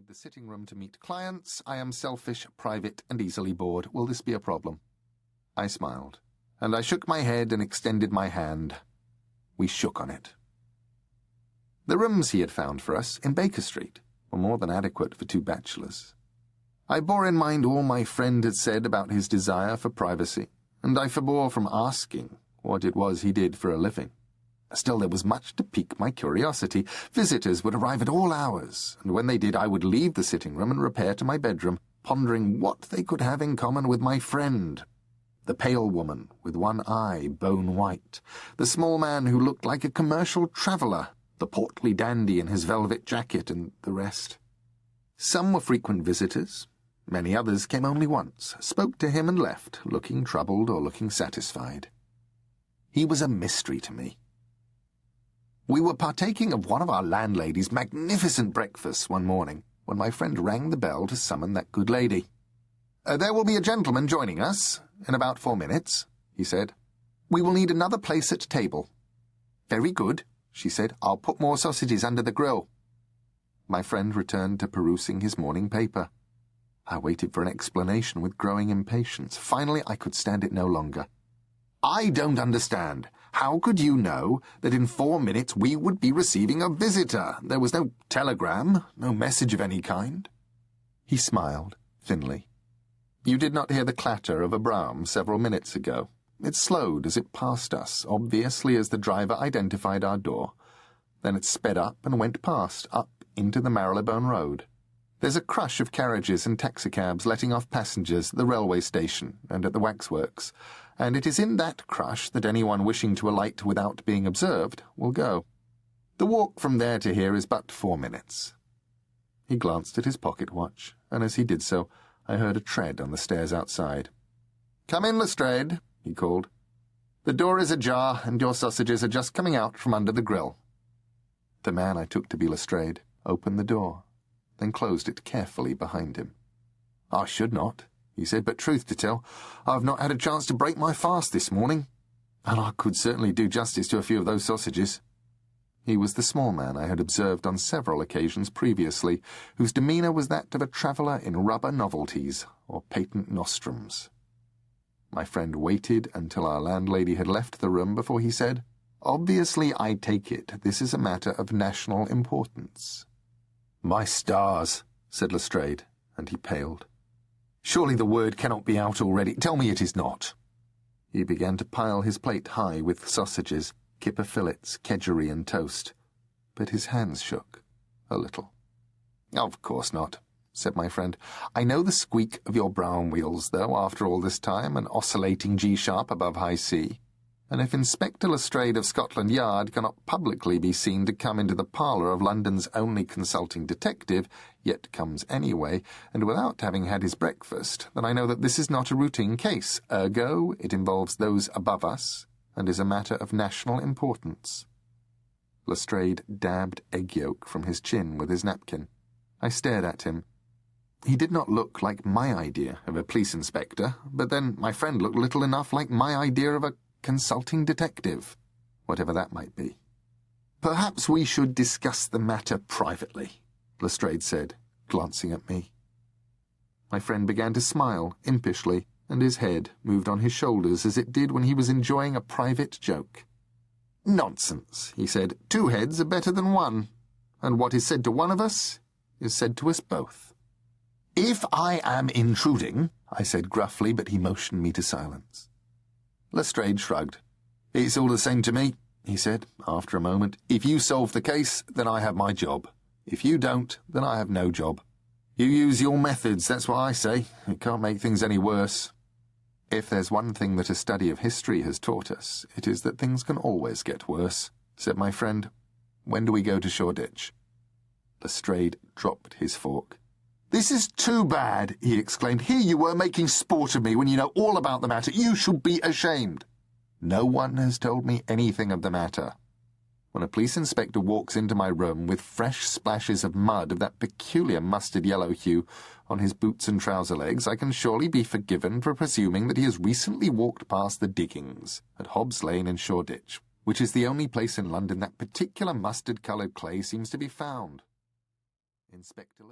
the sitting room to meet clients. I am selfish, private, and easily bored. Will this be a problem? I smiled, and I shook my head and extended my hand. We shook on it. The rooms he had found for us in Baker Street were more than adequate for two bachelors. I bore in mind all my friend had said about his desire for privacy, and I forbore from asking what it was he did for a living. Still, there was much to pique my curiosity. Visitors would arrive at all hours, and when they did, I would leave the sitting room and repair to my bedroom, pondering what they could have in common with my friend. The pale woman with one eye bone white, the small man who looked like a commercial traveller, the portly dandy in his velvet jacket, and the rest. Some were frequent visitors. Many others came only once, spoke to him and left, looking troubled or looking satisfied. He was a mystery to me. We were partaking of one of our landlady's magnificent breakfasts one morning, when my friend rang the bell to summon that good lady. There will be a gentleman joining us in about 4 minutes, he said. We will need another place at table. Very good, she said. I'll put more sausages under the grill. My friend returned to perusing his morning paper. I waited for an explanation with growing impatience. Finally, I could stand it no longer. I don't understand. How could you know that in 4 minutes we would be receiving a visitor? There was no telegram, no message of any kind. He smiled, thinly. You did not hear the clatter of a brougham several minutes ago. It slowed as it passed us, obviously as the driver identified our door. Then it sped up and went past, up into the Marylebone Road. There's a crush of carriages and taxicabs letting off passengers at the railway station and at the waxworks, and it is in that crush that anyone wishing to alight without being observed will go. The walk from there to here is but 4 minutes. He glanced at his pocket watch, and as he did so, I heard a tread on the stairs outside. "Come in, Lestrade," he called. "The door is ajar, and your sausages are just coming out from under the grill." The man I took to be Lestrade opened the door, then closed it carefully behind him. "I should not," he said, "but truth to tell, I've not had a chance to break my fast this morning, and I could certainly do justice to a few of those sausages." He was the small man I had observed on several occasions previously, whose demeanour was that of a traveller in rubber novelties or patent nostrums. My friend waited until our landlady had left the room before he said, "Obviously, I take it, this is a matter of national importance." "My stars," said Lestrade, and he paled. "Surely the word cannot be out already. Tell me it is not." He began to pile his plate high with sausages, kipper fillets, kedgeree, and toast, but his hands shook a little. "Of course not," said my friend. "I know the squeak of your brougham wheels, though, after all this time, an oscillating G-sharp above high C. And if Inspector Lestrade of Scotland Yard cannot publicly be seen to come into the parlour of London's only consulting detective, yet comes anyway, and without having had his breakfast, then I know that this is not a routine case. Ergo, it involves those above us, and is a matter of national importance." Lestrade dabbed egg yolk from his chin with his napkin. I stared at him. He did not look like my idea of a police inspector, but then my friend looked little enough like my idea of a consulting detective, whatever that might be. "Perhaps we should discuss the matter privately," Lestrade said, glancing at me. My friend began to smile impishly, and his head moved on his shoulders as it did when he was enjoying a private joke. "Nonsense," he said. "Two heads are better than one, and what is said to one of us is said to us both." "If I am intruding," I said gruffly, but he motioned me to silence. Lestrade shrugged. "It's all the same to me," he said, after a moment. "If you solve the case, then I have my job. If you don't, then I have no job. You use your methods, that's what I say. It can't make things any worse." "If there's one thing that a study of history has taught us, it is that things can always get worse," said my friend. "When do we go to Shoreditch?" Lestrade dropped his fork. "This is too bad," he exclaimed. "Here you were making sport of me when you know all about the matter. You should be ashamed." "No one has told me anything of the matter. When a police inspector walks into my room with fresh splashes of mud of that peculiar mustard yellow hue on his boots and trouser legs, I can surely be forgiven for presuming that he has recently walked past the diggings at Hobbs Lane in Shoreditch, which is the only place in London that particular mustard-coloured clay seems to be found." Inspector